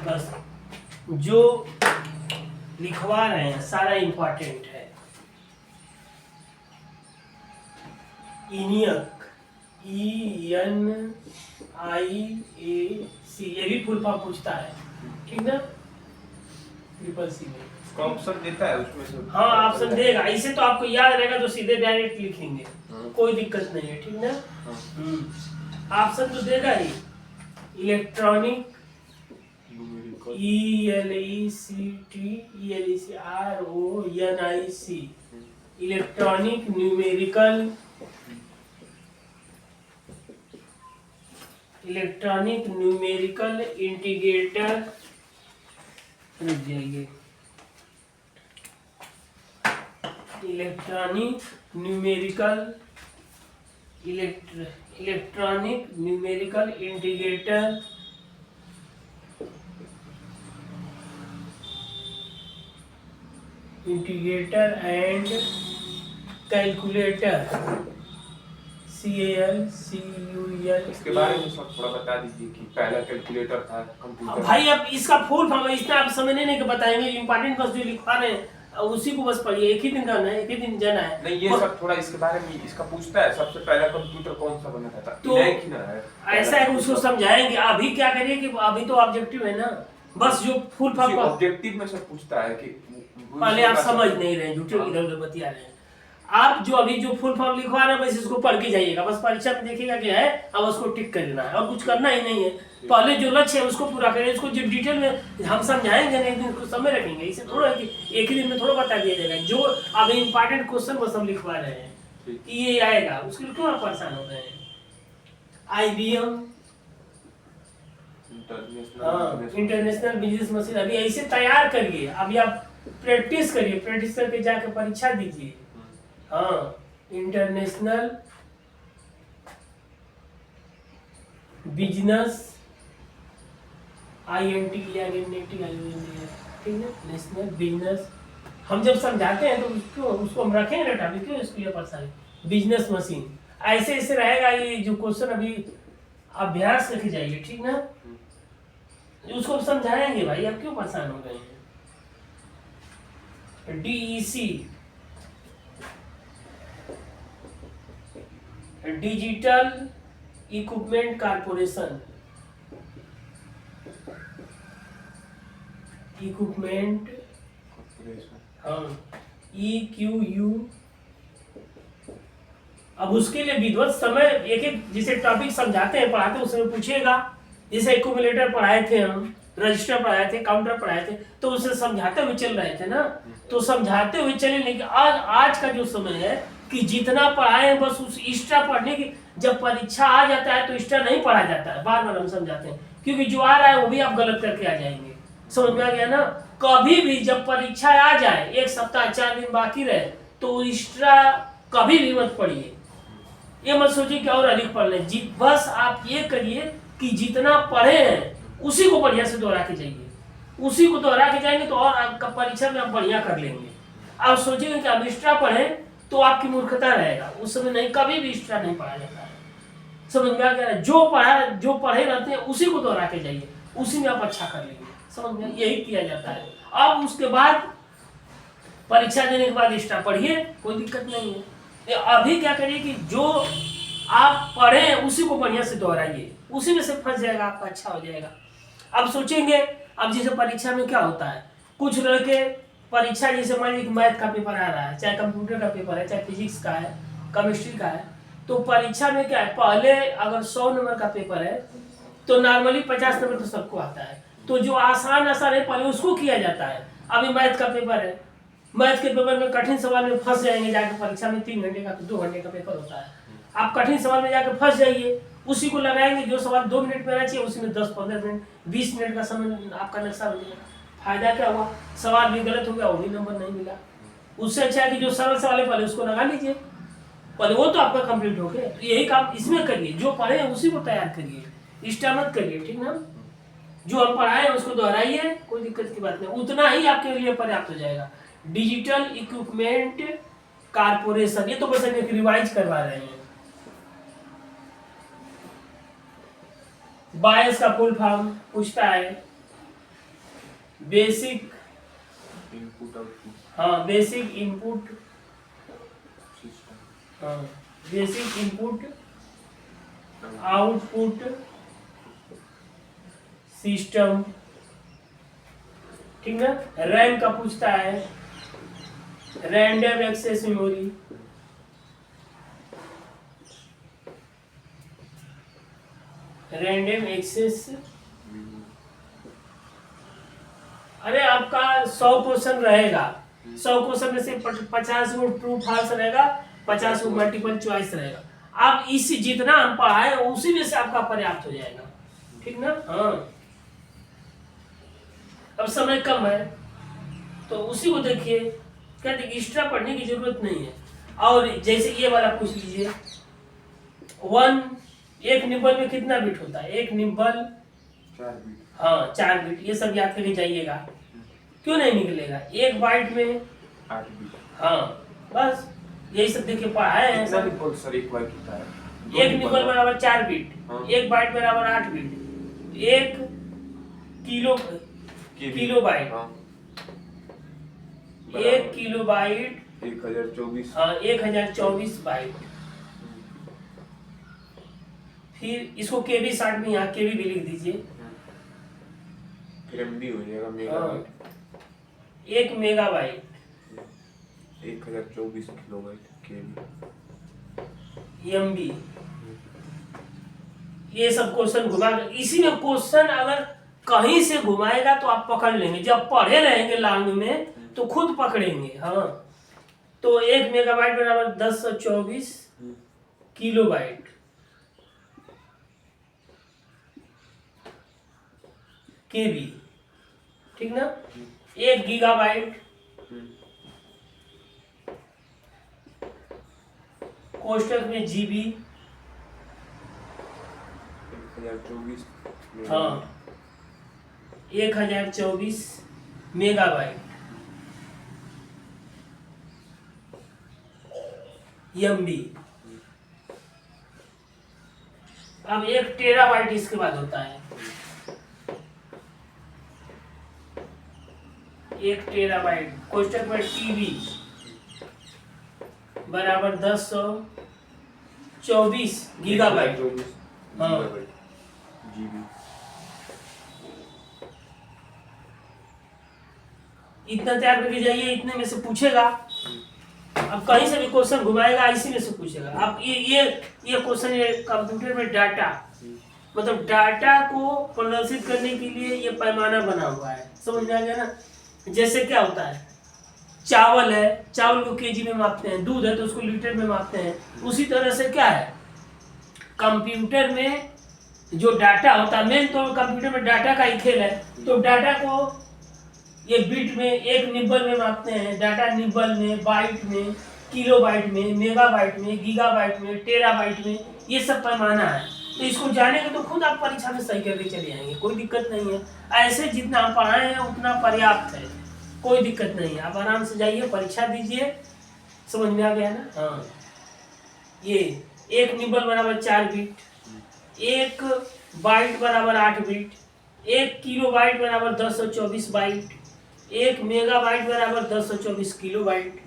बस जो लिखवा रहे हैं सारा इंपॉर्टेंट है। इनियक, ENIAC, ये भी फुल फॉर्म पूछता है, ठीक ना, ट्रिपल सी में ऑप्शन देता है उसमें से। हाँ ऑप्शन देगा, इसे तो आपको याद रहेगा तो सीधे डायरेक्ट लिखेंगे, कोई दिक्कत नहीं है, ठीक ना। ऑप्शन तो देगा ही, electronic, ELECTRONIC, electronic numerical, electronic numerical integrator, रुक जाइए, electronic numerical electronic numerical integrator, integrator and calculator, CALCUL। इसके बारे में थोड़ा बता दीजिए कि पहला कैलकुलेटर था कंप्यूटर। भाई अब इसका फुल फॉर्म इतना आप समझने नहीं के बताएंगे, इंपॉर्टेंट बस जो लिखवा रहे हैं उसी को बस पढ़िए, एक ही दिन करना है, एक ही दिन जाना है। नहीं ये सब थोड़ा इसके बारे में इसका पूछता है, सबसे पहला कंप्यूटर कौन सा बना था, तो ऐसा है उसको समझाएंगे। अभी क्या करिए कि अभी तो ऑब्जेक्टिव है ना, बस जो फुल फॉर्म ऑब्जेक्टिव में सब पूछता है कि पहले आप समझ नहीं रहे, झूठे इधर उधर बतिया रहे हैं। आप जो अभी जो फुल फॉर्म लिखवा रहे हैं बस इसको पढ़ के जाइएगा, बस परीक्षा में देखिएगा क्या है, अब उसको टिक कर देना है और कुछ करना ही नहीं है। पहले जो लक्ष्य है उसको पूरा करें, इसको जो डिटेल में हम समझाएंगे नहीं, एक दिन को समय रखेंगे, इसे थोड़ा कि एक ही दिन में थोड़ा बता दिया जाएगा। जो अभी इंपॉर्टेंट क्वेश्चन बस हम लिखवा रहे हैं ये आएगा, उसके लिए क्यों आप परेशान हो रहे हैं। IBM, इंटरनेशनल बिजनेस मशीन, अभी ऐसे तैयार करिए, अभी आप प्रैक्टिस करिए, प्रैक्टिस करके जाके परीक्षा दीजिए। हाँ इंटरनेशनल बिजनेस INT, ठीक है, नेशनल बिजनेस। हम जब समझाते हैं तो उसको हम रखेंगे ना टॉपिक, क्यों इसके लिए परेशान। बिजनेस मशीन ऐसे ऐसे रहेगा, ये जो क्वेश्चन अभी अभ्यास करके जाइए, ठीक ना, उसको समझाएंगे भाई, आप क्यों परेशान हो गए हैं। DEC, digital equipment corporation, equipment, हाँ EQU। अब उसके लिए विधिवत समय एक एक जैसे टॉपिक समझाते हैं पढ़ाते हैं उसमें पूछेगा, जैसे एक्यूमुलेटर पढ़ाए थे हम, रजिस्टर पढ़ाए थे, काउंटर पढ़ाए थे, तो उसे समझाते हुए चल रहे थे ना, तो समझाते हुए चले। लेकिन आज का जो समय है कि जितना पढ़ाए हैं बस उस एक्स्ट्रा पढ़ने की, जब परीक्षा आ जाता है तो एक्स्ट्रा नहीं पढ़ा जाता है, बार बार हम समझाते हैं, क्योंकि जो आ रहा है वो भी आप गलत करके आ जाएंगे। समझ में आ गया ना। कभी भी जब परीक्षा आ जाए, एक सप्ताह 4 दिन बाकी रहे, तो एक्स्ट्रा कभी भी मत पढ़िए, ये मत सोचिए कि और अधिक पढ़ लें। बस आप ये करिए कि जितना पढ़े हैं उसी को बढ़िया से दोहरा के जाइए, उसी को दोहरा के जाएंगे तो और आपका परीक्षा में आप बढ़िया कर लेंगे। आप सोचेंगे कि आप एक्स्ट्रा पढ़ें तो आपकी मूर्खता रहेगा, उस समय नहीं, कभी भी एक्स्ट्रा नहीं पढ़ा जाता है। समझ में आ गया। जो पढ़े रहते हैं उसी को दोहरा के जाइए, उसी में आप अच्छा कर लेंगे। समझ में, यही किया जाता है। अब उसके बाद परीक्षा देने के बाद एक्स्ट्रा पढ़िए, कोई दिक्कत नहीं है। अभी क्या करिए कि जो आप पढ़े उसी को बढ़िया से दोहराइए, उसी में से फंस जाएगा, आपका अच्छा हो जाएगा। अब सोचेंगे, अब जैसे परीक्षा में क्या होता है, कुछ लड़के परीक्षा जैसे मान लीजिए मैथ का पेपर आ रहा है, चाहे कंप्यूटर का पेपर है, चाहे फिजिक्स का है, केमिस्ट्री का है, तो परीक्षा में क्या है, पहले अगर 100 नंबर का पेपर है तो नॉर्मली 50 नंबर तो सबको आता है, तो जो आसान है पहले उसको किया जाता है। अभी मैथ का पेपर है, मैथ के पेपर में कठिन सवाल में फंस जाएंगे जाके, परीक्षा में 3 घंटे का तो 2 घंटे का पेपर होता है, आप कठिन सवाल में जाकर फंस जाइए, उसी को लगाएंगे, जो सवाल 2 मिनट में आना चाहिए उसी में 10-15 मिनट 20 मिनट का समय आपका नक्शा बन जाएगा। फायदा क्या हुआ, सवाल भी गलत हो गया, वो भी नंबर नहीं मिला। उससे अच्छा है कि जो सरल सवाल है पहले उसको लगा लीजिए, पहले वो तो आपका कंप्लीट हो गया। तो यही काम इसमें करिए, जो पढ़े हैं उसी को तैयार करिए, एक्स्ट्रा मत करिए, ठीक ना। जो हम पढ़ाए उसको दोहराइए, कोई दिक्कत की बात नहीं, उतना ही आपके लिए पर्याप्त हो जाएगा। डिजिटल इक्विपमेंट कारपोरेशन, ये तो बस एक रिवाइज करवा रहे हैं। बायस का फुल फॉर्म पूछता है, बेसिक, इनपुट आउटपुट हाँ बेसिक इनपुट, सिस्टम हाँ बेसिक इनपुट आउटपुट सिस्टम, ठीक ना। रैम का पूछता है, random access memory, random access. अरे आपका 100 क्वेश्चन रहेगा, 100 क्वेश्चन में से 50 को ट्रू फॉल्स रहेगा, 50 को मल्टीपल चॉइस रहेगा। आप इसी जितना हम पढ़ाए उसी में से आपका पर्याप्त हो जाएगा, ठीक ना। हाँ अब समय कम है तो उसी को देखिए, कहते एक्स्ट्रा पढ़ने की जरूरत नहीं है। और जैसे ये वाला पूछ लीजिए, एक निबल में कितना बिट होता है? एक निबल 4 बिट, हाँ 4 बिट, ये सब याद करके जाइएगा, क्यों नहीं निकलेगा। एक बाइट में 8 बिट। हाँ बस यही सब देखिए पढ़ाए हैं कितना सब। निबल सर एक बाइट होता है? एक निबल बराबर 4 बिट, हाँ। एक बाइट बराबर 8 बिट, एक किलो बाइट, हाँ। एक किलो बाइट 1024, हाँ 1024 बाइट। फिर इसको केबी 60 में यहाँ केबी भी लिख दीजिए, फिर एमबी हो जाएगा मेगाबाइट, 1 मेगाबाइट 1024 किलोबाइट केबी, एमबी। ये सब क्वेश्चन घुमा, इसी में क्वेश्चन अगर कहीं से घुमाएगा तो आप पकड़ लेंगे, जब पढ़े रहेंगे लॉन्ग में तो खुद पकड़ेंगे। हाँ तो 1 मेगाबाइट बराबर 1024 किलोबाइट, केबी, ठीक ना। 1 गीगाबाइट कोष्टक में जीबी, 1024, हाँ 1024 मेगाबाइट, एमबी। अब 1 टेराबाइट इसके बाद होता है, 1 टेराबाइट कोष्टक में टीबी बराबर 1024 गीगाबाइट, हाँ जीबी। इतना तैयार करके जाइए, इतने में से पूछेगा। अब कहीं से भी क्वेश्चन घुमाएगा इसी में से पूछेगा। अब ये क्वेश्चन, ये कंप्यूटर में डाटा, मतलब डाटा को प्रदर्शित करने के लिए ये पैमाना बना हुआ है, समझ में आ गया ना। जैसे क्या होता है, चावल है, चावल को केजी में मापते हैं, दूध है तो उसको लीटर में मापते हैं। उसी तरह से क्या है, कंप्यूटर में जो डाटा होता है, मेन तो कंप्यूटर में डाटा का ही खेल है। तो डाटा को ये बिट में, एक निबल में मापते हैं, डाटा निबल में, बाइट में, किलोबाइट में, मेगाबाइट में, गीगाबाइट में, टेराबाइट में, ये सब पैमाना है। तो इसको जानेंगे तो खुद आप परीक्षा में सही करके चले आएंगे, कोई दिक्कत नहीं है। ऐसे जितना हम पढ़ाए हैं उतना पर्याप्त है, कोई दिक्कत नहीं है। आप आराम से जाइए, परीक्षा दीजिए, समझ में आ गया ना। हाँ ये 1 निबल बराबर 4 बिट, 1 बाइट बराबर 8 बिट, 1 किलोबाइट बराबर 1024 बाइट, 1 मेगाबाइट बराबर 1024 किलोबाइट,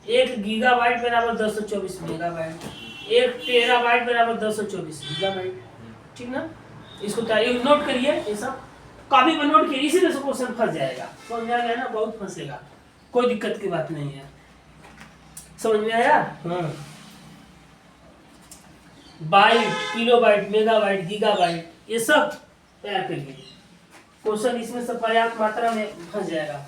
1 गीगाबाइट बराबर 1024 मेगाबाइट, 1 टेराबाइट बराबर 1024 गीगाबाइट, ठीक ना। इसको नोट करिए, ये सब कॉपी पर नोट करिए, इसी में से क्वेश्चन फंस जाएगा, समझ में आ गया ना, बहुत फंसेगा, कोई दिक्कत की बात नहीं है। समझ में आया। हाँ बाइट, किलोबाइट, मेगाबाइट, गीगाबाइट, ये सब तैयार करिए, क्वेश्चन इसमें से पर्याप्त मात्रा में फंस जाएगा।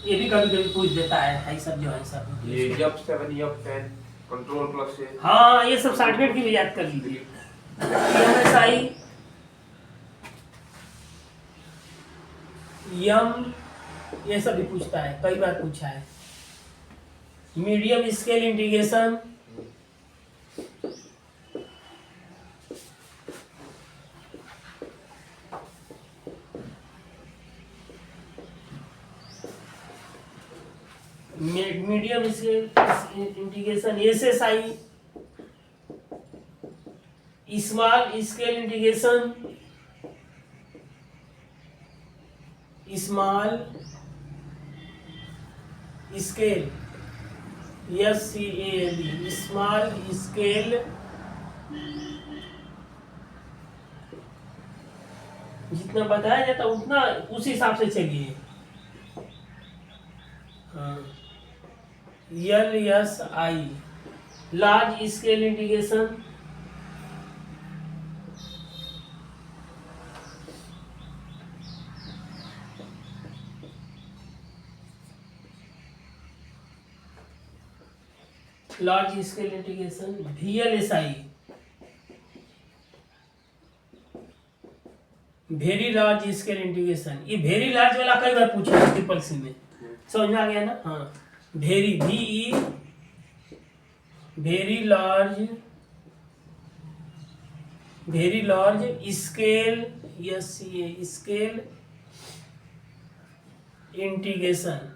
ये भी कभी कभी पूछ देता है सब जो है सब। ये यप 7 यप 10 कंट्रोल प्लस से, हाँ ये सब शॉर्टकट की भी याद कर लीजिए। एमएसआई, यम, ये सब भी पूछता है, कई बार पूछा है। Medium scale integration, medium scale integration SSI, small scale integration small scale SCALE, small scale जितना बताया जाता उतना उस हिसाब से चलिए। हाँ, LSI, large scale integration large scale integration VLSI, very large scale integration. ये वेरी लार्ज वाला कई बार पूछा है ट्रिपल सी में, समझ में आ गया ना। हाँ, very VE very large scale SCA scale integration,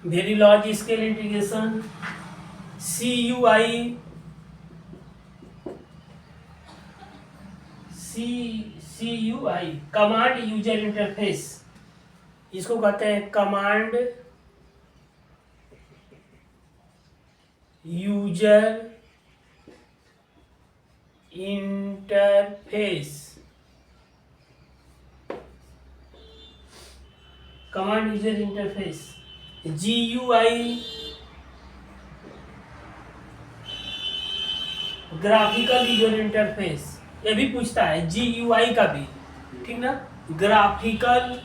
very large scale integration CUI command user interface, इसको कहते हैं command user interface, command user interface. GUI graphical user interface, ये भी पूछता है GUI का भी, ठीक ना। Graphical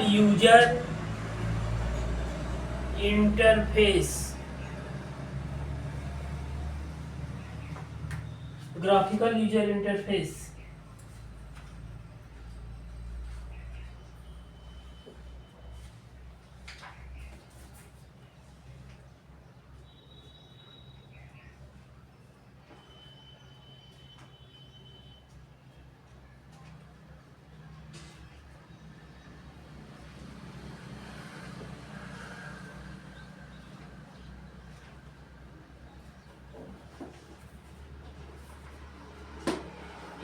user interface, graphical user interface.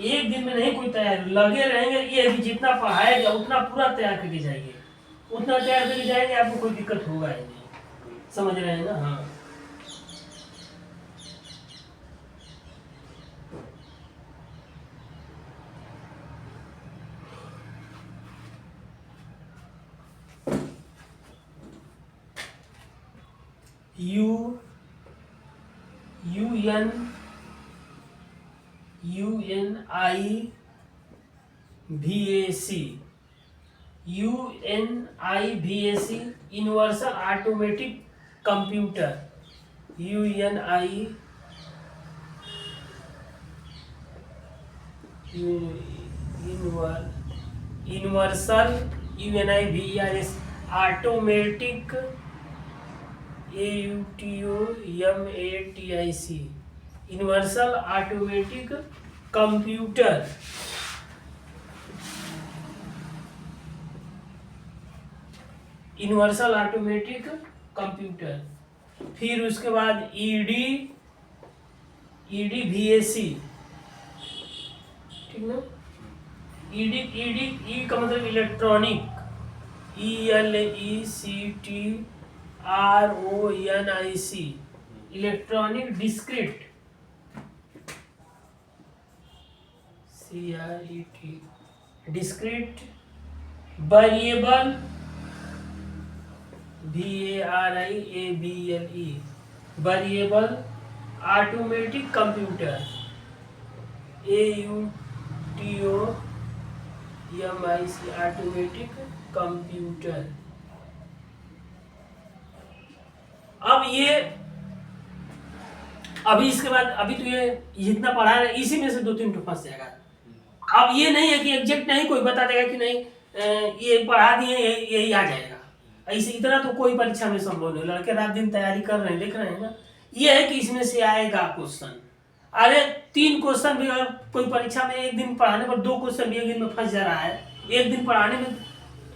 एक दिन में नहीं कोई तैयार, लगे रहेंगे। ये अभी जितना पढ़ाया जाए उतना पूरा तैयार करके जाइए, उतना तैयार करके जाएंगे, आपको कोई दिक्कत होगा ही नहीं, समझ रहे हैं ना। हाँ, UNIVAC universal automatic computer, universal UNIVAS automatic AUTOMATIC universal automatic computer. Universal automatic computer. फिर उसके बाद EDVAC, ठीक ना। ई का मतलब electronic, ELECTRONIC, electronic discrete, CRET, discrete variable, VARIABLE, variable automatic computer, AUTOMIC automatic computer. अब ये अभी इसके बाद अभी तो ये जितना पढ़ा है इसी में से 2-3 तो फंस जाएगा। अब ये नहीं है कि एग्जैक्ट नहीं कोई बता देगा कि नहीं ये पढ़ा दिए यही आ जाएगा, ऐसे इतना तो कोई परीक्षा में संभव नहीं। लड़के रात दिन तैयारी कर रहे हैं, देख रहे हैं ना। ये है कि इसमें से आएगा क्वेश्चन, अरे 3 क्वेश्चन भी अगर कोई परीक्षा में एक दिन पढ़ाने पर 2 क्वेश्चन भी एक दिन में फंस जा रहा है, एक दिन पढ़ाने में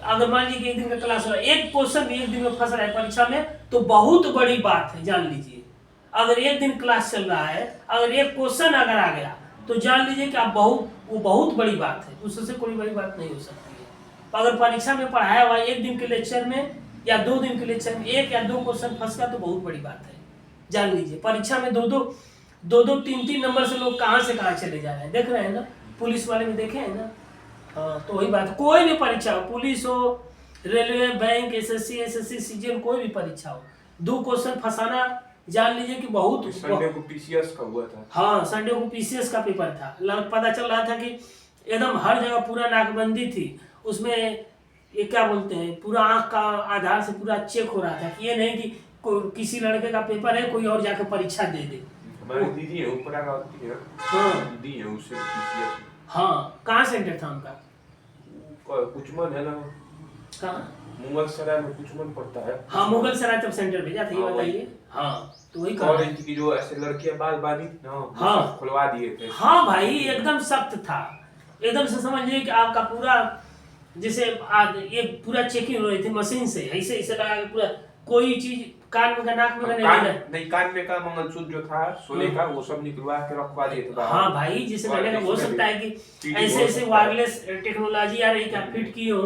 अगर मान लीजिए कि एक दिन का क्लास हो रहा है, एक क्वेश्चन भी एक दिन में फंस रहा है परीक्षा में, तो बहुत बड़ी बात है, जान लीजिए। अगर एक दिन क्लास चल रहा है, अगर एक क्वेश्चन अगर आ गया तो जान लीजिए कि आप वो बहुत बड़ी बात है, उससे कोई बड़ी बात नहीं हो सकती है। तो अगर परीक्षा में पढ़ाया हुआ एक दिन के लेक्चर में या 2 दिन के लेक्चर में 1 या 2 क्वेश्चन फंस गया तो बहुत बड़ी बात है, जान लीजिए। परीक्षा में 2-2 3-3 नंबर से लोग कहाँ से कहाँ चले जा रहे हैं, देख रहे हैं ना, पुलिस वाले में देखे हैं ना। हाँ, तो वही बात, कोई भी परीक्षा हो, पुलिस हो, रेलवे, बैंक, एसएससी सीजीएल, कोई भी परीक्षा हो, 2 क्वेश्चन फंसाना जान लीजिए कि बहुत। संडे को पीसीएस का हुआ था। हाँ, संडे को पीसीएस का पेपर था, पता चल रहा था कि एकदम हर जगह पूरा नाकबंदी थी, उसमें ये क्या बोलते हैं, पूरा आंख का आधार से पूरा चेक हो रहा था कि ये नहीं कि किसी लड़के का पेपर है कोई और जाकर परीक्षा दे दे। हमारी दीदी है ऊपर आ होती है। हाँ दीदी है उससे पीसीएस। हाँ, कहाँ सेंटर था उनका? कुचमन है ना, कहाँ? मुगल सराय में कुचमन पड़ता है। हाँ, मुगल सराय तब सेंटर भेजा था, ये हाँ, बताइए। हाँ, तो वही और इनकी जो ऐसे लड़कियां बाल बांधी थी ना, हाँ, खुलवा दिए थे। हाँ भाई, एकदम सख्त था, एकदम से समझिए कि आपका पूरा जैसे ये पूरा चेकिंग हो रही थी मशीन से, ऐसे ऐसे लगा के पूरा, कोई चीज कान में का नाक में का नहीं, कान में का मंगलसूत्र जो था सोने का वो सब निकलवा के रखवा दिए थे। हाँ भाई, जैसे लगेगा हो सकता है कि ऐसे ऐसे वायरलेस टेक्नोलॉजी आ रही कि आप फिट किए हो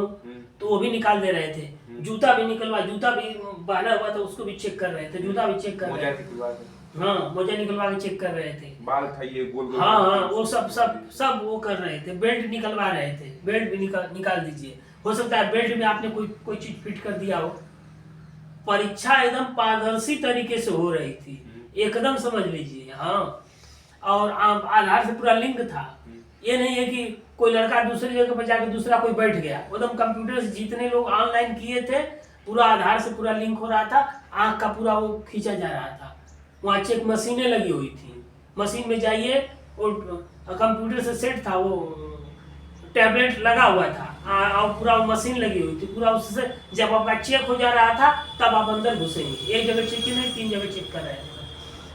तो वो भी निकाल दे रहे थे। जूता भी निकलवा, जूता भी बांधा हुआ था उसको भी चेक कर रहे थे, जूता भी चेक कर रहे थे। हाँ, मोजा निकलवा के चेक कर रहे थे, बाल था ये गोल गोल। हाँ हाँ, वो सब वो कर रहे थे, बेल्ट निकलवा रहे थे, बेल्ट भी निकाल दीजिए, हो सकता है बेल्ट में आपने कोई चीज फिट कर दिया हो। परीक्षा एकदम पारदर्शी तरीके से हो रही थी, एकदम समझ लीजिए। हाँ, और आधार से पूरा लिंक था, ये नहीं है कि कोई लड़का दूसरी जगह पर जाके दूसरा कोई बैठ गया, एकदम कंप्यूटर से जितने लोग ऑनलाइन किए थे पूरा आधार से पूरा लिंक हो रहा था, आंख का पूरा वो खींचा जा रहा था। वहाँ चेक मशीनें लगी हुई थी, मशीन में जाइए और कंप्यूटर से सेट था, वो टैबलेट लगा हुआ था और पूरा मशीन लगी हुई थी, पूरा उससे जब आपका चेक हो जा रहा था तब आप अंदर घुसेंगे। एक जगह चेक नहीं, 3 जगह चेक कर रहे थे,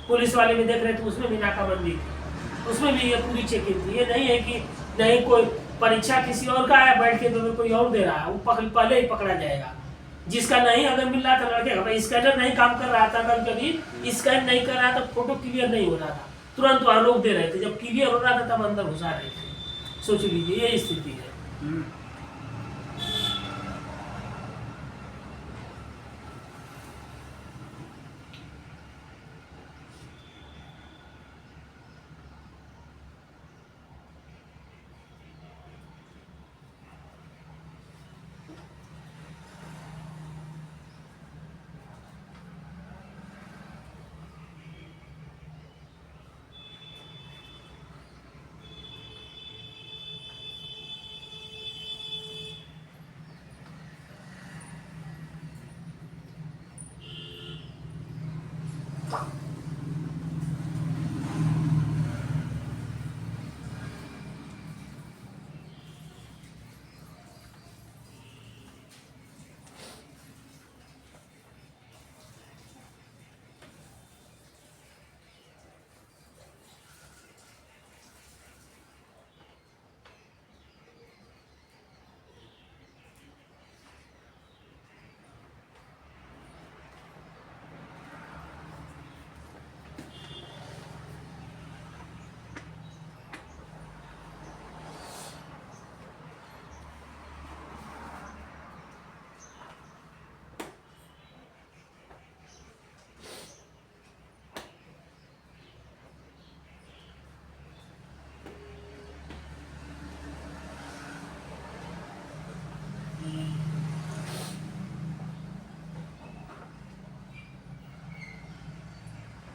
पुलिस वाले भी देख रहे थे, उसमें भी नाकाबंदी थी, उसमें भी ये पूरी चेकिंग थी। ये नहीं है कि नहीं कोई परीक्षा किसी और का है बैठ के तो कोई और दे रहा है, वो पहले ही पकड़ा जाएगा। जिसका नहीं अगर मिल रहा था लड़के का, स्कैनर नहीं काम कर रहा था, कभी स्कैन नहीं कर रहा था, फोटो क्लियर नहीं हो रहा था, तुरंत वहाँ रोक दे रहे थे, जब क्लियर हो रहा था तब अंदर घुसा रहे थे। सोच लीजिए ये स्थिति है।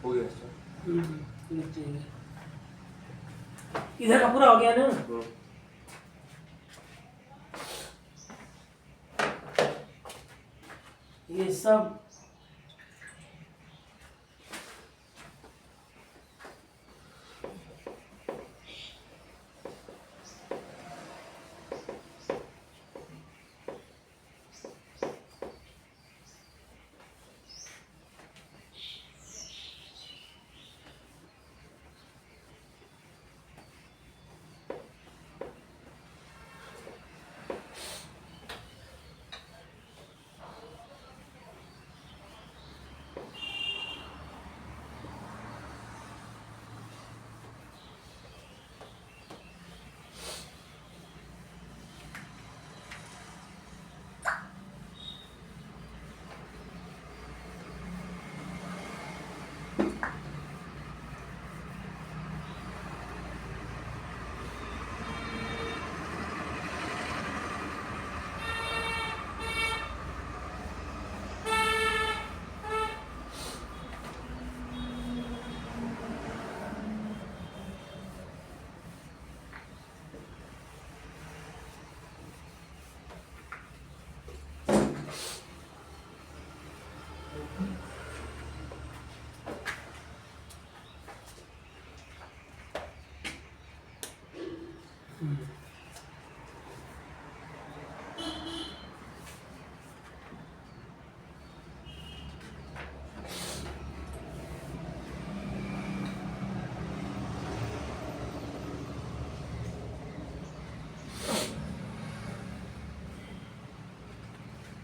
हो गया सर। इधर का पूरा हो गया ना। ये सब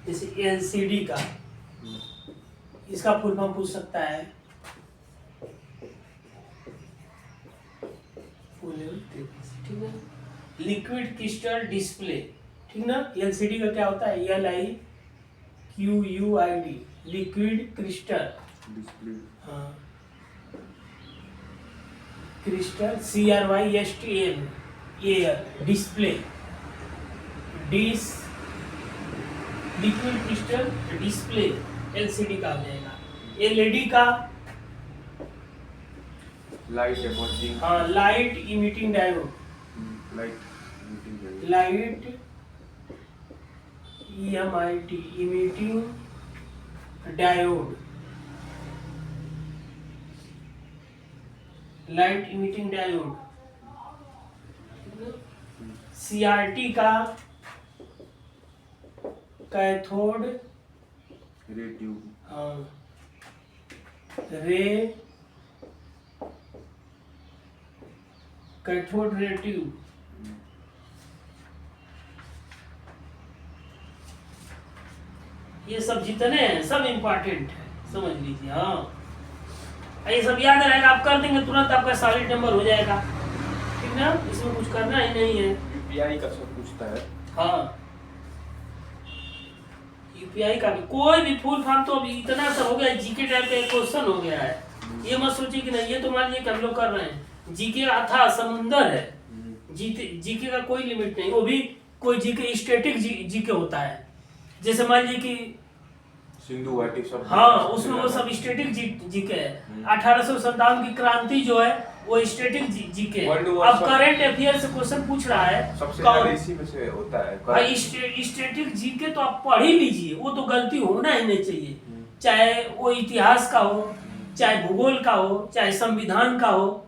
जैसे एलसीडी का, इसका फुल फॉर्म पूछ सकता है, ठीक है। लिक्विड क्रिस्टल डिस्प्ले, ठीक ना। एलसीडी का क्या होता है, LIQUID, लिक्विड क्रिस्टल डिस्प्ले। हाँ, crystal CRYSTL, air, display, liquid crystal display LCD का हो जाएगा। एलईडी का लाइट इमिटिंग, हाँ, light emitting diode, light EMIT, emitting diode, light emitting diode. CRT का कैथोड रे ट्यूब, हाँ, रे कैथोड रे ट्यूब। ये सब जितने हैं सब इम्पोर्टेंट है, समझ लीजिए। हाँ, ये सब याद रहेगा, आप कर देंगे तुरंत, आपका सॉलिड नंबर हो जाएगा, ठीक ना। इसमें कुछ करना ही नहीं है। यूपीआई का सब पूछता है। हाँ, यूपीआई का भी कोई भी फुल फॉर्म तो अभी इतना सा हो गया, जीके टाइप का क्वेश्चन हो गया है। ये मत सोचिए कि नहीं, ये तो मान लीजिए कि हम लोग कर रहे हैं, जीके अथाह समुंदर है, जीके का कोई लिमिट नहीं। वो भी कोई जीके स्टैटिक जीके होता है, जैसे मान लीजिए कि सिंधु घाटी सब, हाँ, उसमें वो सब स्टैटिक जीके है। 1857 की क्रांति जो है वो स्टैटिक जीके। अब करंट अफेयर से क्वेश्चन पूछ रहा है, सबसे ज्यादा इसी में से होता है। भाई स्टैटिक जीके तो आप पढ़ ही लीजिए, वो तो गलती होना ही नहीं चाहिए, चाहे वो इतिहास का हो, चाहे भूगोल का हो, चाहे संविधान का हो।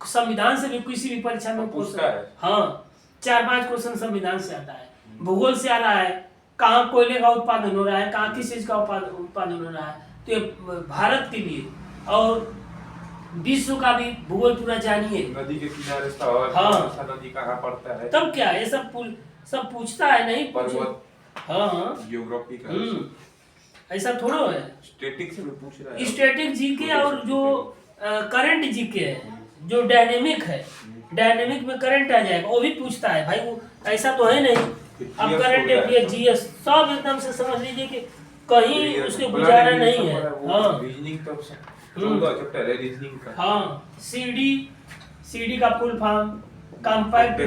संविधान से भी किसी भी परीक्षा में पूछता है। हाँ, 4-5 क्वेश्चन संविधान से आता है, भूगोल से आ रहा है, कहाँ कोयले का उत्पादन हो रहा है, कहाँ किस चीज का उत्पादन हो रहा है। तो ये भारत के लिए और विश्व का भी भूगोल पूरा जानिए। नदी के किनारे शहर, हाँ, नदी कहाँ पड़ता है, तब क्या ये सब पूछता है, नहीं पर्वत, हाँ, जियोग्राफी का। ऐसा थोड़ा है। स्टैटिक से भी पूछ रहा है, स्टैटिक जीके और जो करंट जीके है, जो डायनेमिक है, डायनेमिक में करंट आ जाएगा, वो भी पूछता है भाई। वो ऐसा तो है नहीं अब करंट अफेयर, जीएस सब एकदम से समझ लीजिए कि कहीं उसके गुजारा नहीं है। हाँ, रीजनिंग तो 14 चैप्टर है रीजनिंग का। हाँ, सीडी का full form compact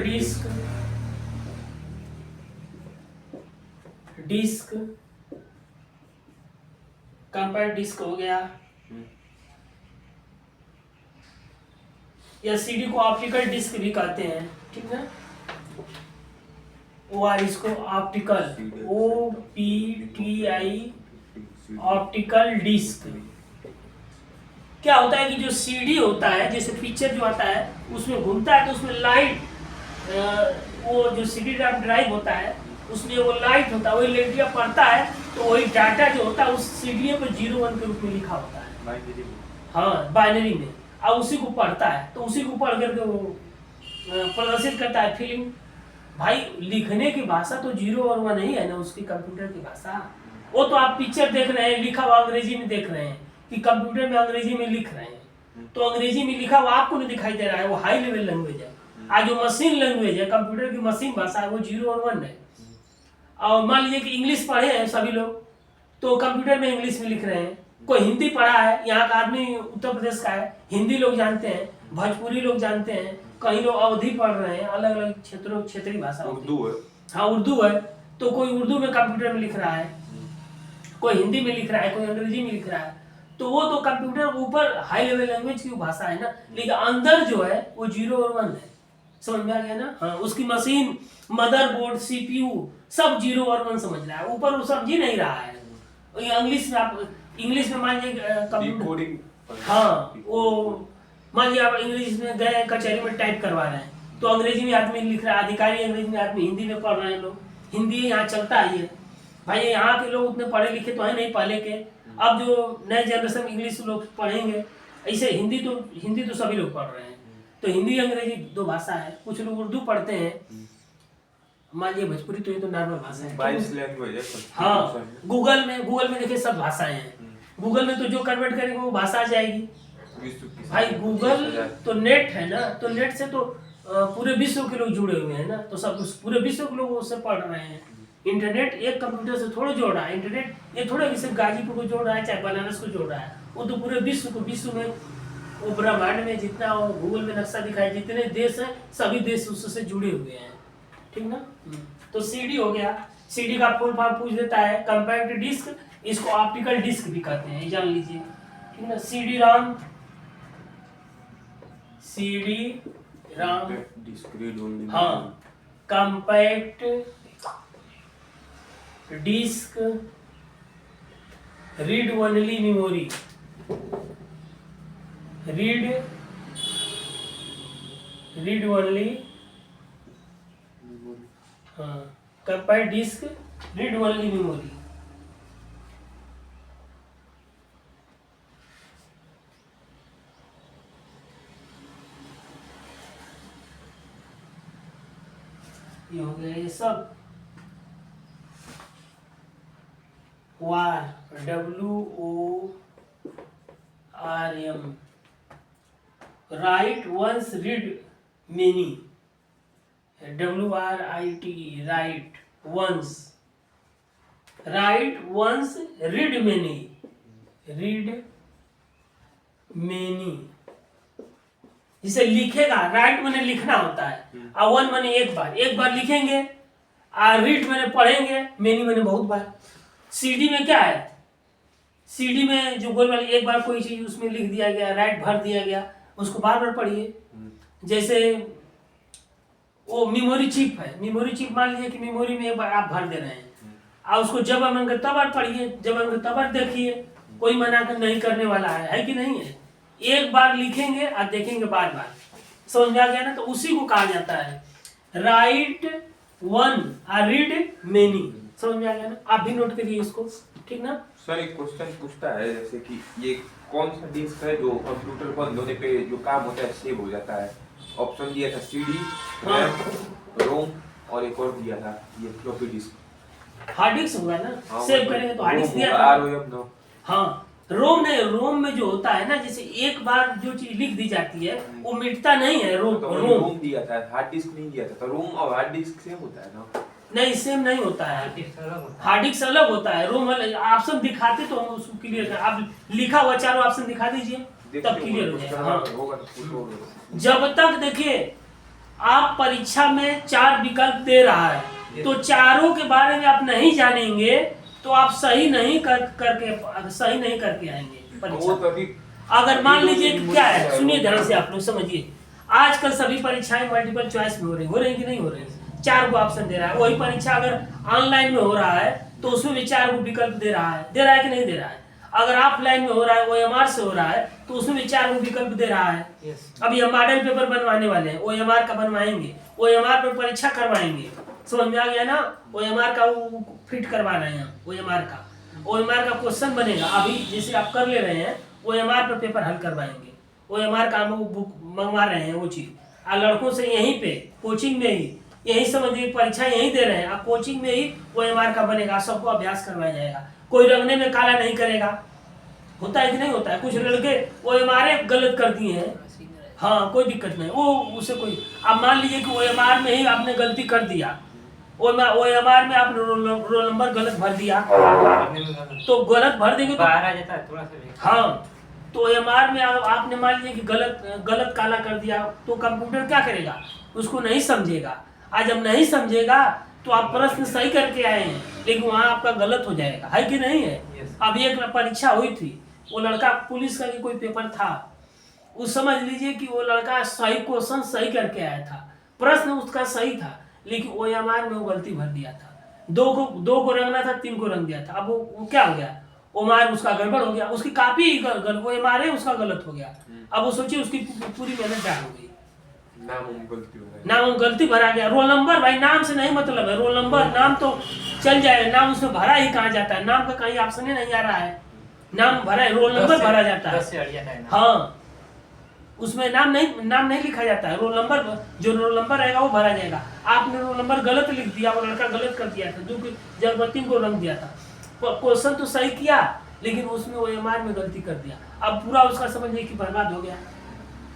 disc, compact disc हो गया। या सीडी को ऑप्टिकल डिस्क भी कहते हैं, ठीक है। इसको ऑप्टिकल, OPTI, ऑप्टिकल डिस्क। क्या होता है कि जो सीडी होता है, जैसे पिक्चर जो आता है उसमें घूमता है, तो उसमें लाइट, वो जो सीडी ड्राइव होता है उसमें वो लाइट होता है, वही लाइट जब पड़ता है तो वही डाटा जो होता है उस सीडी पर 01 के रूप में लिखा होता है। हाँ, बाइनरी में, और उसी को पढ़ता है, तो उसी को पढ़ करके वो प्रदर्शित करता है फिल्म। भाई लिखने की भाषा तो 0 और 1 नहीं है ना, उसकी कंप्यूटर की भाषा। वो तो आप पिक्चर देख रहे हैं, लिखा हुआ अंग्रेजी में देख रहे हैं कि कंप्यूटर में अंग्रेजी में लिख रहे हैं, तो अंग्रेजी में लिखा हुआ आपको नहीं दिखाई दे रहा है, वो हाई लेवल लैंग्वेज है। आज जो मशीन लैंग्वेज है, कंप्यूटर की मशीन भाषा है, वो 0 और 1 है। और मान लीजिए कि इंग्लिश पढ़े हैं सभी लोग, तो कंप्यूटर में इंग्लिश में लिख रहे हैं। कोई हिंदी पढ़ा है, यहाँ का आदमी उत्तर प्रदेश का है, हिंदी लोग जानते हैं, भोजपुरी लोग जानते हैं, कहीं लोग अवधी पढ़ रहे हैं, अलग अलग क्षेत्रों क्षेत्रीय भाषा। उर्दू है, हाँ, उर्दू है, तो कोई उर्दू में कंप्यूटर में लिख रहा है, कोई हिंदी में लिख रहा है, कोई अंग्रेजी में लिख रहा है। तो वो तो कंप्यूटर ऊपर हाई लेवल लैंग्वेज की भाषा है ना, लेकिन अंदर जो है वो 0 और 1 है। समझ में आ गया ना। हाँ, उसकी मशीन, मदरबोर्ड, CPU सब 0 और 1 समझ रहा है, ऊपर वो समझ ही नहीं रहा है। इंग्लिश में आप, इंग्लिश में मान लीजिए कंप्यूटर, हाँ, वो मान लीजिए आप इंग्लिश में गए कचहरी में टाइप करवा रहे हैं, तो अंग्रेजी में आदमी लिख रहा है, अधिकारी अंग्रेजी में, आदमी हिंदी में पढ़ रहे हैं लोग, हिंदी यहाँ चलता ही है भाई। यहाँ के लोग उतने पढ़े लिखे तो है नहीं पहले के, अब जो नए जनरेशन इंग्लिश लोग पढ़ेंगे, ऐसे हिंदी तो सभी लोग पढ़ रहे हैं। तो हिंदी अंग्रेजी दो भाषा है, कुछ लोग उर्दू पढ़ते हैं, मान लीजिए भोजपुरी तो ये तो नॉर्मल भाषा है, 22 लैंग्वेज है। हाँ, गूगल में देखिए सब भाषाएं हैं, गूगल में तो जो कन्वर्ट करेंगे वो भाषा आ जाएगी भाई। गूगल तो नेट है ना, तो नेट से तो पूरे विश्व के लोग जुड़े हुए हैं ना, तो सब पूरे विश्व के लोग उससे पढ़ रहे हैं। इंटरनेट एक कंप्यूटर से थोड़ा जोड़ रहा है, इंटरनेट ये थोड़ा कि सिर्फ गाजीपुर को जोड़ रहा है चाहे बनारस को जोड़ रहा है, वो तो पूरे विश्व में, वो ब्रह्मांड में जितना वो गूगल में नक्शा दिखाए, जितने देश हैं सभी देश उससे जुड़े हुए हैं, ठीक ना। तो सीडी हो गया, सीडी का फुल फॉर्म पूछ देता है, कंपैक्ट डिस्क, इसको ऑप्टिकल डिस्क भी कहते हैं, जान लीजिए, ठीक ना। सीडी राम हाँ, compact disc, read only memory, read only, हाँ, compact disc, read only memory. ये हो गया ये सब। वार, WORM, write once read many, WRIT, write once, read many, जिसे लिखेगा, राइट मैंने लिखना होता है, और वन मैंने एक बार लिखेंगे, और रीड मैंने पढ़ेंगे, मेनी मैंने बहुत बार। सीडी में क्या है, सीडी में जो गोल वाली एक बार कोई चीज उसमें लिख दिया गया, राइट भर दिया गया, उसको बार बार पढ़िए। जैसे वो मेमोरी चिप है, मेमोरी चिप मान लीजिए कि मेमोरी में एक बार आप भर दे रहे हैं, और उसको जब मन करे तब पढ़िए, जब मन करे तब देखिए, कोई मना कर नहीं करने वाला है कि नहीं है। एक बार लिखेंगे और देखेंगे बार बार, समझ में आ गया ना। तो उसी को कहा जाता है राइट वन और रीड मेनी, समझ में आ गया ना। आप भी नोट करिए इसको, ठीक ना। सर एक क्वेश्चन पूछता है, जैसे कि ये कौन सा डिस्क है जो कंप्यूटर बंद होने पे जो काम होता है सेव हो जाता है। ऑप्शन दिया था सीडी, रैम, रोम और एक और दिया था ये फ्लॉपी डिस्क। हार्ड डिस्क होगा ना, सेव करेंगे तो हार्ड डिस्क दिया था। हाँ, रोम नहीं, रोम में जो होता है ना, जैसे एक बार जो चीज लिख दी जाती है वो मिटता नहीं है। रोम दिया था, हार्ड डिस्क नहीं दिया था। तो रोम और हार्ड डिस्क सेम होता है ना? नहीं, सेम नहीं होता है, हार्ड डिस्क अलग होता है, रोम अलग। ऑप्शन दिखाते तो हम उसको क्लियर कर, आप लिखा हुआ चारों ऑप्शन दिखा दीजिए तब क्लियर हो जाएगा। हाँ, जब तक देखिए आप परीक्षा में 4 विकल्प दे रहा है, तो चारों के बारे में आप नहीं जानेंगे तो आप सही नहीं करके आएंगे परीक्षा। अगर मान लीजिए कि क्या है, सुनिए ध्यान से, आप लोग समझिए। आजकल सभी परीक्षाएं मल्टीपल चॉइस में हो रही कि नहीं हो रही? 4 को ऑप्शन दे रहा है। वही परीक्षा अगर ऑनलाइन में हो रहा है तो उसमें भी 4 को विकल्प दे रहा है कि नहीं दे रहा है? अगर ऑफलाइन में हो रहा है, OMR से हो रहा है, तो उसमें भी 4 को विकल्प दे रहा है। अभी हम मॉडल पेपर बनवाने वाले हैं, OMR का बनवाएंगे, OMR पर परीक्षा करवाएंगे, समझ में आ गया ना। OMR का वो फिट करवा रहे हैं, OMR का क्वेश्चन बनेगा। अभी जैसे आप कर ले रहे हैं, OMR पर पेपर हल करवाएंगे, OMR का हम बुक मंगवा रहे हैं वो चीज, और लड़कों से यहीं पे कोचिंग में ही, यही समझिए परीक्षा यहीं दे रहे हैं, आप कोचिंग में ही OMR का बनेगा, सबको अभ्यास करवाया जाएगा। कोई रंगने में काला नहीं करेगा। होता है कि नहीं होता है? कुछ लड़के OMR गलत कर दिए हैं, हाँ कोई दिक्कत नहीं, वो उसे कोई, अब मान लीजिए कि OMR में ही आपने गलती कर दिया, OMR में आप रोल नंबर गलत भर दिया, तो गलत भर देंगे तो बाहर आ जाता है थोड़ा सा। हाँ, तो OMR में आपने मान लीजिए कि गलत काला कर दिया, तो कंप्यूटर क्या करेगा? उसको नहीं समझेगा। आज जब नहीं समझेगा तो आप प्रश्न सही करके आए हैं, लेकिन वहाँ आपका गलत हो जाएगा, है कि नहीं है? अब एक परीक्षा हुई थी, वो लड़का पुलिस का कोई पेपर था, उस समझ लीजिए कि वो लड़का सही क्वेश्चन सही करके आया था, प्रश्न उसका सही था, लेकिन OMR में वो गलती भर दिया था। 2 को रंगना था, 3 को रंग दिया था। अब वो क्या हो गया? OMR उसका गड़बड़ हो गया, उसकी कापी OMR उसका गलत हो गया। अब वो सोचिए उसकी पूरी मेहनत डाल हो गई। नाम उम गलती हो गई, नाम गलती भरा गया। रोल नंबर भाई नाम से नहीं मतलब है, रोल नंबर नाम तो चल जाएगा, नाम उसमें भरा ही कहाँ जाता है, नाम का कहीं ऑप्शन ही नहीं आ रहा है, नाम भरा है, रोल नंबर भरा जाता है। 10 से हट जाता है ना। हाँ उसमें नाम नहीं लिखा जाता है, रोल नंबर, जो रोल नंबर रहेगा वो भरा जाएगा। आपने रोल नंबर गलत लिख दिया, वो लड़का गलत कर दिया था, जो कि जगवती को रंग दिया था, क्वेश्चन तो सही किया लेकिन उसमें OMR में गलती कर दिया। अब पूरा उसका समझिए कि बर्बाद हो गया,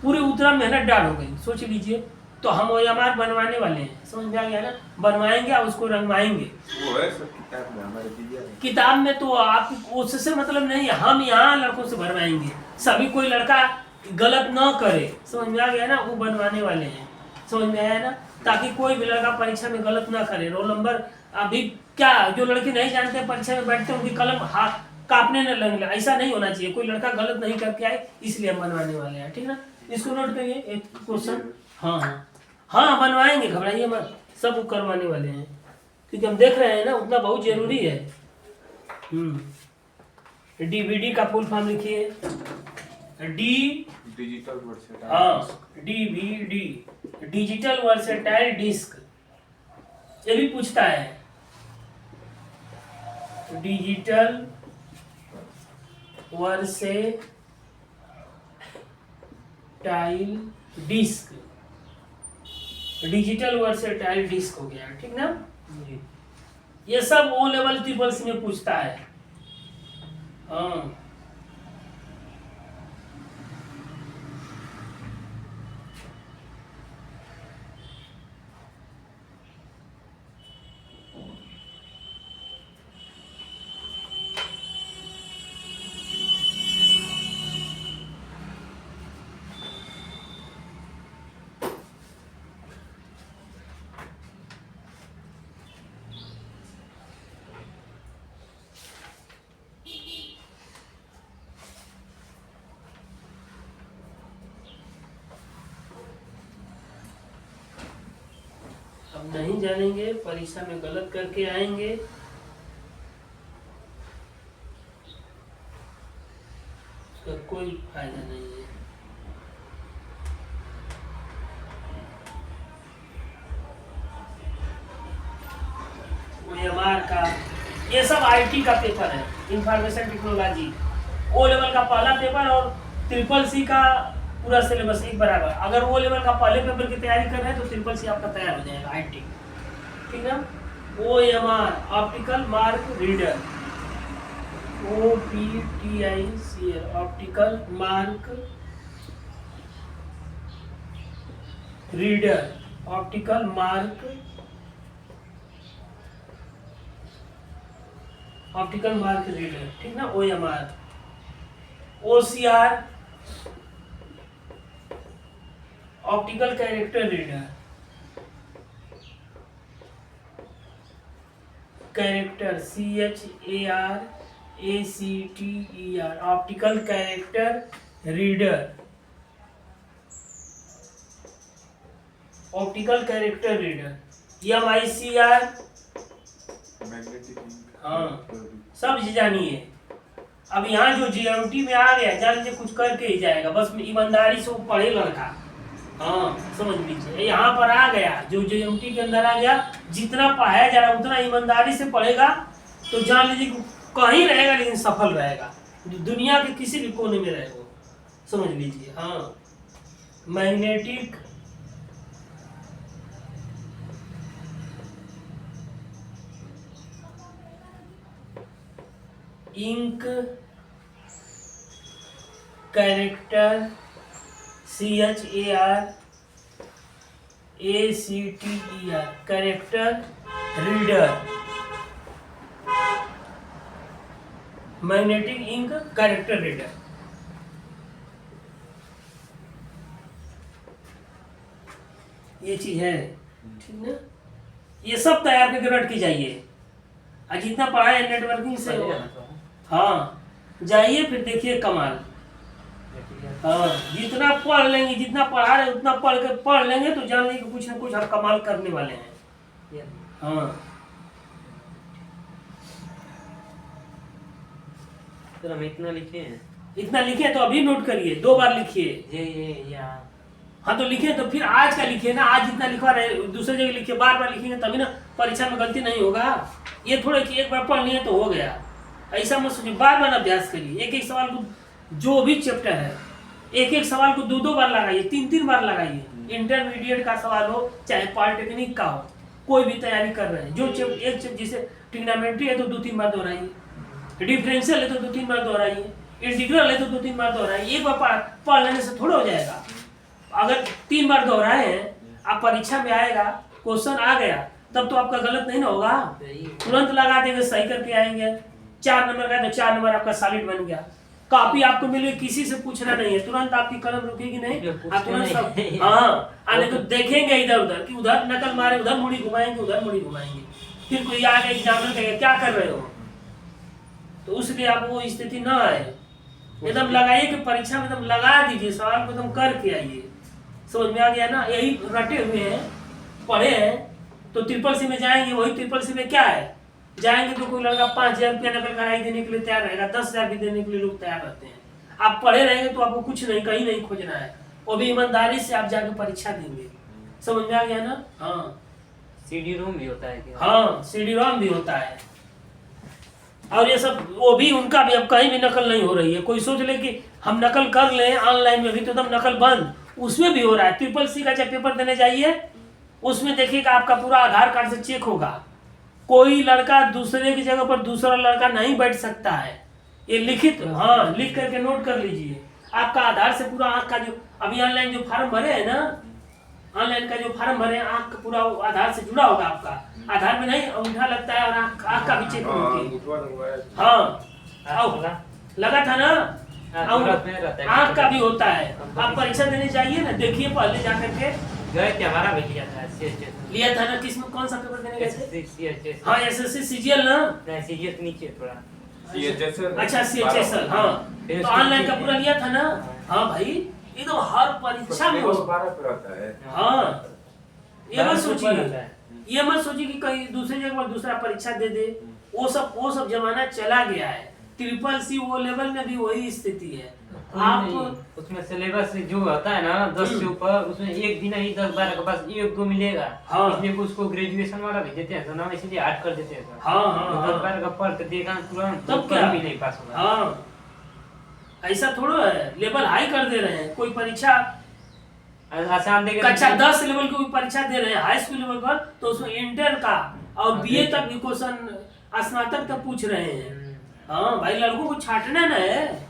पूरी उतना मेहनत डाल हो गई। सोच लीजिए, तो हम OMR बनवाने वाले हैं, समझ में आ गया ना, बनवाएंगे और उसको रंगवाएंगे। वो है सब किताब में हमारे दिया है। किताब में तो आप उससे मतलब नहीं है, हम यहाँ लड़कों से भरवाएंगे, सभी कोई लड़का गलत ना करे, समझ में आ गया ना, वो बनवाने वाले हैं, समझ में आया ना, ताकि कोई भी लड़का परीक्षा में गलत ना करे। रोल नंबर अभी क्या, जो लड़के नहीं जानते परीक्षा में बैठते उनकी कलम हाथ कांपने न लगे, ऐसा नहीं होना चाहिए, कोई लड़का गलत नहीं करके आए, इसलिए हम बनवाने वाले हैं, ठीक ना। इसको नोट करिए एक क्वेश्चन। हाँ हाँ हाँ बनवाएंगे, घबराइए मत, सब करवाने वाले हैं, क्योंकि हम देख रहे हैं ना, उतना बहुत जरूरी है। DVD का फुल फॉर्म लिखिए, डिजिटल वर्सेटाइल, हाँ DVD, डिजिटल वर्सेटाइल डिस्क, ये भी पूछता है, digital versatile disc, digital versatile disc हो गया, ठीक ना। ये सब O लेवल ट्रिपल सी में पूछता है। हाँ अब नहीं जानेंगे, परीक्षा में गलत करके आएंगे, उसका कोई फायदा नहीं है। OMR का ये सब IT का पेपर है, इंफॉर्मेशन टेक्नोलॉजी, O लेवल का पहला पेपर और ट्रिपल C का पूरा सिलेबस एक बराबर। अगर वो लेवल का पहले पेपर की तैयारी कर रहे हैं तो ट्रिपल C आपका तैयार हो जाएगा, IT, ठीक है। OMR optical mark reader, OPTICL optical mark reader, optical mark reader, ठीक ना। OMR, OCR optical character reader, character CHARACTER optical character reader, optical character reader. MICR, magnetic ink, हाँ सब जानिए। अब यहाँ जो GMT में आ गया, जान लीजिए कुछ करके ही जाएगा, बस ईमानदारी से वो पढ़े लड़का, हाँ समझ लीजिए, यहाँ पर आ गया, जो GMT के अंदर आ गया, जितना पढ़ाया जा रहा है उतना ईमानदारी से पढ़ेगा तो जान लीजिए कहीं रहेगा लेकिन सफल रहेगा, दुनिया के किसी भी कोने में रहेगा, समझ लीजिए। हाँ magnetic ink character CHARACTER character reader, magnetic ink character reader. ये चीज है, ठीक ना। ये सब तैयार करके रट के जाइए, और जितना पढ़ा है नेटवर्किंग से हाँ जाइए, फिर देखिए कमाल। हाँ जितना पढ़ लेंगे, जितना पढ़ा रहे उतना पढ़ लेंगे तो जान लेंगे कुछ ना कुछ हम कमाल करने वाले हैं। हाँ तो हम इतना लिखे हैं, इतना लिखे तो अभी नोट करिए, 2 बार लिखिए। ये या हाँ तो लिखे तो फिर आज का लिखिए ना, आज जितना लिखवा रहे दूसरे जगह लिखिए, बार बार लिखेंगे तभी ना परीक्षा में गलती नहीं होगा। ये थोड़े कि एक बार पढ़ लिए तो हो गया, ऐसा मत सोचिए, बार बार अभ्यास करिए। एक एक सवाल को, जो भी चैप्टर है, एक एक सवाल को 2-2 बार लगाइए, 3-3 बार लगाइए। इंटरमीडिएट का सवाल हो चाहे पॉलिटेक्निक का हो, कोई भी तैयारी कर रहे हैं, जो एक जैसे ट्रिग्नोमेट्री है तो 2-3 बार दोहराइए, डिफरेंशियल है तो 2-3 बार दोहराइए, इंटीग्रल है तो 2-3 बार दोहराइए। एक बार पढ़ लेने से थोड़ा हो जाएगा। अगर 3 बार दोहराए हैं, आप परीक्षा में आएगा, क्वेश्चन आ गया, तब तो आपका गलत नहीं ना होगा, तुरंत लगा देंगे, सही करके आएंगे। 4 नंबर का तो 4 नंबर आपका सॉलिड बन गया। कॉपी आपको मिले, किसी से पूछना नहीं है, तुरंत आपकी कलम रुकेगी नहीं, आप तुरंत सब आने तो देखेंगे इधर उधर कि उधर नकल मारे, उधर मुड़ी घुमाएंगे, उधर मुड़ी घुमाएंगे, फिर कोई आगे एग्जामिनर कहेगा क्या कर रहे हो, तो उसलिए आप वो स्थिति ना आए। एकदम लगाइए कि परीक्षा में एकदम लगा दीजिए, सवाल को एकदम करके आइए। समझ में आ गया ना? यही रटे हुए हैं, पढ़े हैं, तो ट्रिपल सी में जाएंगे, वही ट्रिपल सी में क्या है, जाएंगे तो कोई लड़का 5,000 रुपया नकल कराई देने के लिए तैयार रहेगा, 10,000 भी देने के लिए लोग तैयार रहते हैं। आप पढ़े रहेंगे तो आपको कुछ नहीं, कहीं नहीं खोजना है, वो भी ईमानदारी से आप जाके परीक्षा देंगे। समझ में आ गया ना? हाँ, सीडी रोम भी होता है क्या? हाँ, सीडी रोम भी होता है। और ये सब वो भी, उनका भी अब कहीं भी नकल नहीं हो रही है। कोई सोच ले कि हम नकल कर लें ऑनलाइन में भी, तो एकदम नकल बंद, उसमें भी हो रहा है। ट्रिपल सी का जब पेपर देने जाइए, उसमें देखिएगा आपका पूरा आधार कार्ड से चेक होगा। कोई लड़का दूसरे की जगह पर दूसरा लड़का नहीं बैठ सकता है, ये लिखित, हाँ, लिख करके नोट कर लीजिए। आपका आधार से पूरा आंख का जो अभी ऑनलाइन जो फार्म भरे है ना, ऑनलाइन का जो फार्म भरे, आंख पूरा आधार से जुड़ा होगा आपका। आधार में नहीं अंगूठा लगता है, और आंख का भी चेक होती है। हाँ, लगा था ना, आंख का भी होता है। आप परीक्षा देने जाइए ना, देखिए पहले जाकर के। गए थे, हमारा भी लिया था, लिया था ना, किसमें कौन सा पेपर देने गए थे? हाँ, हाँ, एसएससी सीजीएल ना, सीजीएल नीचे थोड़ा, अच्छा सीएचएसएल, हाँ, तो ऑनलाइन का पूरा लिया था ना। हाँ भाई, ये तो हर परीक्षा में है। हाँ, ये मत सोचिए कि कहीं दूसरी जगह पर दूसरा परीक्षा दे दे, वो सब जमाना चला गया है। ट्रिपल सी वो लेवल में भी वही स्थिति है। आप उसमें सिलेबस जो होता है ना 10 से ऊपर, उसमें एक दिन ही 10-12 के पास 1-2 मिलेगा। हाँ, इसलिए उसको ग्रेजुएशन वाला भी देते हैं, तो नाम इसलिए ऐड कर देते हैं। हाँ, 10-12 का पढ़ के देगा तुरंत, तब क्या भी नहीं पास होगा। हाँ, ऐसा थोड़ा है, लेवल हाई कर दे रहे हैं। कोई परीक्षा आसान देगा, कक्षा 10 लेवल की कोई परीक्षा दे रहे हैं हाई स्कूल लेवल पर, तो उसमें इंटर का और बीए तक भी क्वेश्चन, स्नातक तक पूछ रहे हैं। हाँ भाई, लड़कों को छाटना ना है।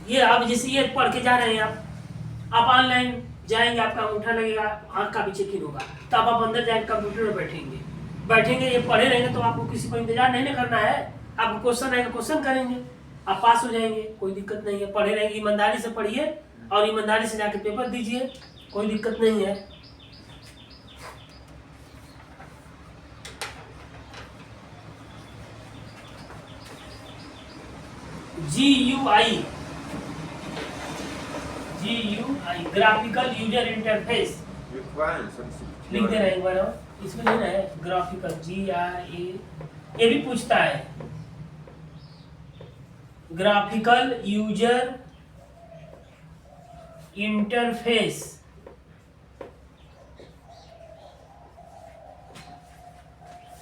ये आप जैसे ये पढ़ के जा रहे हैं, आप ऑनलाइन जाएंगे, आपका अंगूठा लगेगा, आंख का भी चेकिंग होगा, तब आप अंदर जाके कंप्यूटर में बैठेंगे, ये पढ़े रहेंगे तो आपको किसी को इंतजार नहीं करना है। आपको क्वेश्चन आएगा, क्वेश्चन करेंगे, आप पास हो जाएंगे, कोई दिक्कत नहीं है। पढ़े रहेंगे, ईमानदारी से पढ़िए और ईमानदारी से जाके पेपर दीजिए, कोई दिक्कत नहीं है। GUI ग्राफिकल यूजर इंटरफेस लिख दे रहे हैं एक बार, इसमें लेना है ग्राफिकल GIA, ये भी पूछता है ग्राफिकल यूजर इंटरफेस।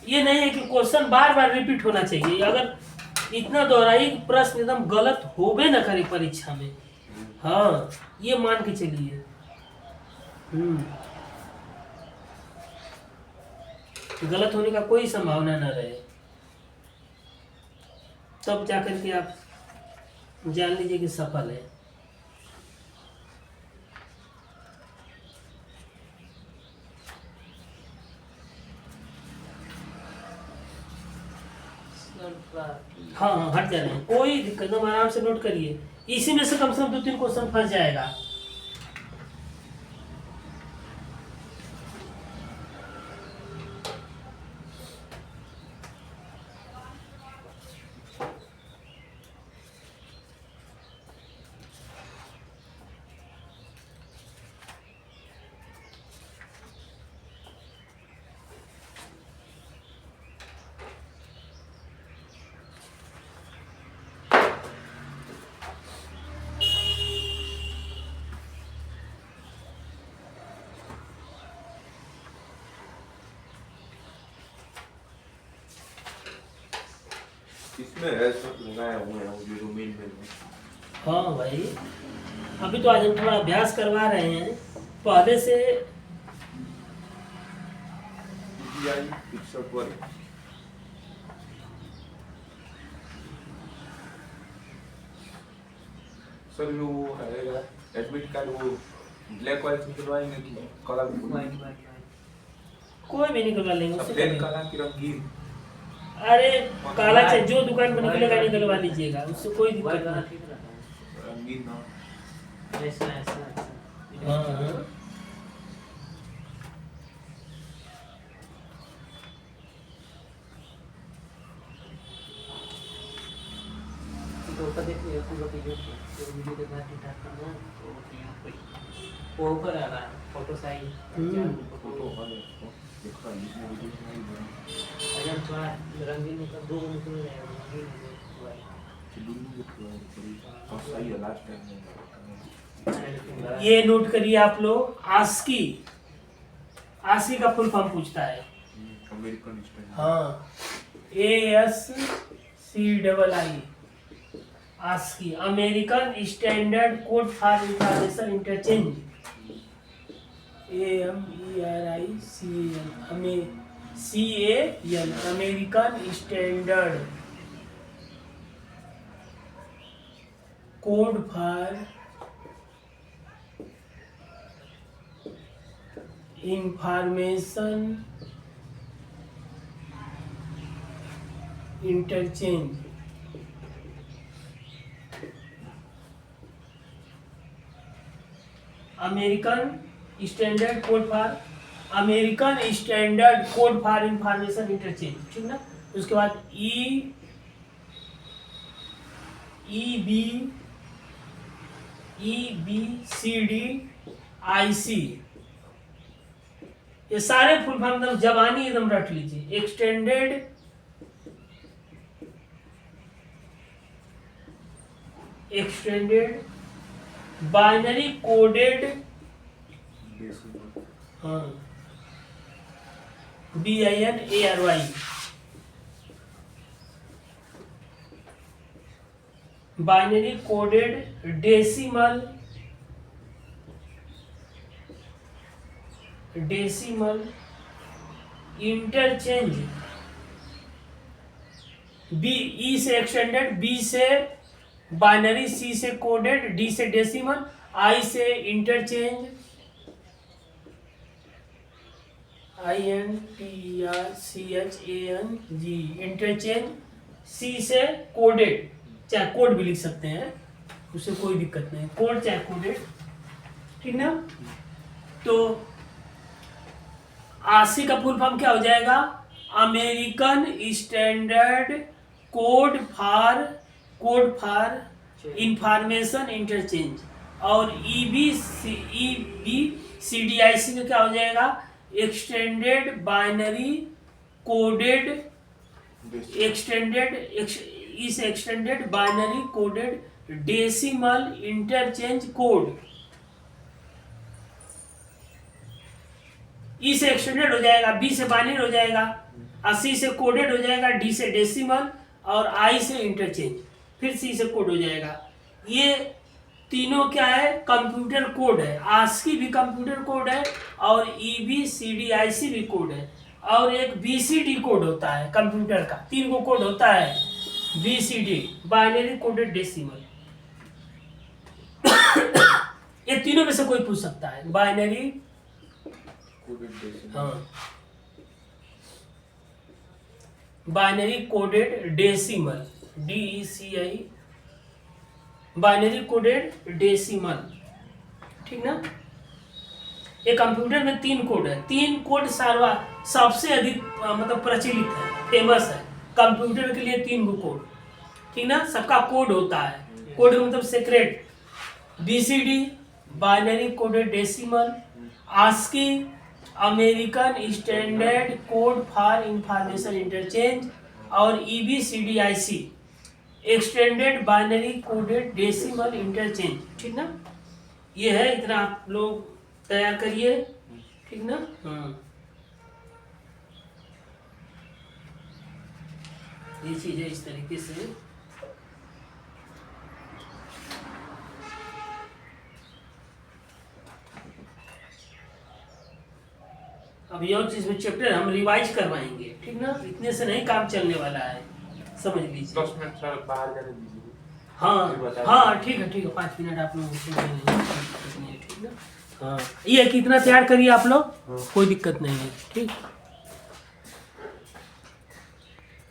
ये नहीं है कि क्वेश्चन बार बार रिपीट होना चाहिए। अगर इतना दोहराई प्रश्न एकदम गलत होबे न करे परीक्षा में, हाँ, ये मान के चलिए। गलत होने का कोई संभावना न रहे, तब जाकर के आप जान लीजिए कि सफल है। हाँ, हट जा रहे हैं, कोई दिक्कत, एकदम आराम से नोट करिए। इसी में से कम 2-3 क्वेश्चन फंस जाएगा। इसमें है सब लगाया हुआ है वो जो मेन मेन है। हाँ भाई, अभी तो आज हम थोड़ा अभ्यास करवा रहे हैं पहले से। DPI पिक्सल पर सर जो वो रहेगा एडमिट कार्ड वो ब्लैक वाइट निकलवाएंगे कि कलर कोई भी निकलवा लेंगे उससे सफेद क्या है। काला की रंगीन अरे काला चाहे जो दुकान पर निकलेगा निकलवा लीजिएगा, उससे कोई दिक्कत नहीं। ठीक रहता रंगीन ना है। ऐसा ऐसा हाँ हाँ। तो ऊपर देखिए पूरा वीडियो के बाद ठीक ठाक करना तो यहाँ पे वो ऊपर आ रहा है फोटो साइज फोटो वाले दिख रहा है इसमें वीडियो नहीं बना अगर थोड़ा रंगीन निकल दो निकल जाएगा रंगीन हुआ चिल्लू दिख रहा है थोड़ी और सही है लास्ट टाइम में ये नोट करिए आप लोग, आस्की। आस्की का फुल फॉर्म पूछता है। अमेरिकन स्टैंडर्ड हाँ, ASCII, ASCII, American standard code for information interchange. AMERICAN, American standard code for information interchange. American standard code for information interchange, ठीक ना। उसके बाद EBCDIC, ये सारे फुल फॉर्म एकदम जबानी एकदम रट लीजिए। एक्सटेंडेड बाइनरी कोडेड, हाँ, BINARY, binary coded decimal interchange. E से एक्सटेंडेड, B से बाइनरी, C से कोडेड, D से डेसिमल, I से इंटरचेंज, INTERCHANG, इंटरचेंज, C से कोडेड, चाहे कोड भी लिख सकते हैं, उससे कोई दिक्कत नहीं, कोड चाहे कोडेड, ठीक ना। तो आरसी का फुल फॉर्म क्या हो जाएगा? American standard code for information interchange. और EBCDIC में क्या हो जाएगा? Extended binary coded extended binary coded decimal interchange code. E से एक्सटेंडेड हो जाएगा, B से बाइनरी हो जाएगा, C से कोडेड हो जाएगा, D से डेसिमल और I से इंटरचेंज, फिर C से कोड हो जाएगा। ये तीनों क्या है? कंप्यूटर कोड है। ASCII भी कंप्यूटर कोड है और EBCDIC भी कोड है, और एक BCD कोड होता है कंप्यूटर का। 3 को कोड होता है, BCD बाइनरी कोडेड डेसिमल। ये तीनों में से कोई पूछ सकता है। बाइनरी, हाँ, binary coded decimal, DECI, binary coded decimal, ठीक ना। ये कंप्यूटर में 3 कोड है। 3 कोड सबसे अधिक मतलब प्रचलित है, फेमस है कंप्यूटर के लिए। 3 कोड, ठीक ना। सबका कोड होता है, कोड मतलब secret. BCD binary coded decimal, ASCII American standard code for information interchange, और EBCDIC extended binary coded decimal interchange, ठीक ना। ये है, इतना आप लोग तैयार करिए, ठीक ना। ये चीज है इस तरीके से। अब ये और चीज में चैप्टर हम रिवाइज करवाएंगे, ठीक ना, इतने से नहीं काम चलने वाला है, समझ लीजिए। 10 मिनट सर बाहर जाने दीजिए। हाँ फिर बता हाँ ठीक है 5 मिनट आप लोग ठीक ना। हाँ ये कितना तैयार करिए आप लोग, कोई दिक्कत नहीं है, ठीक।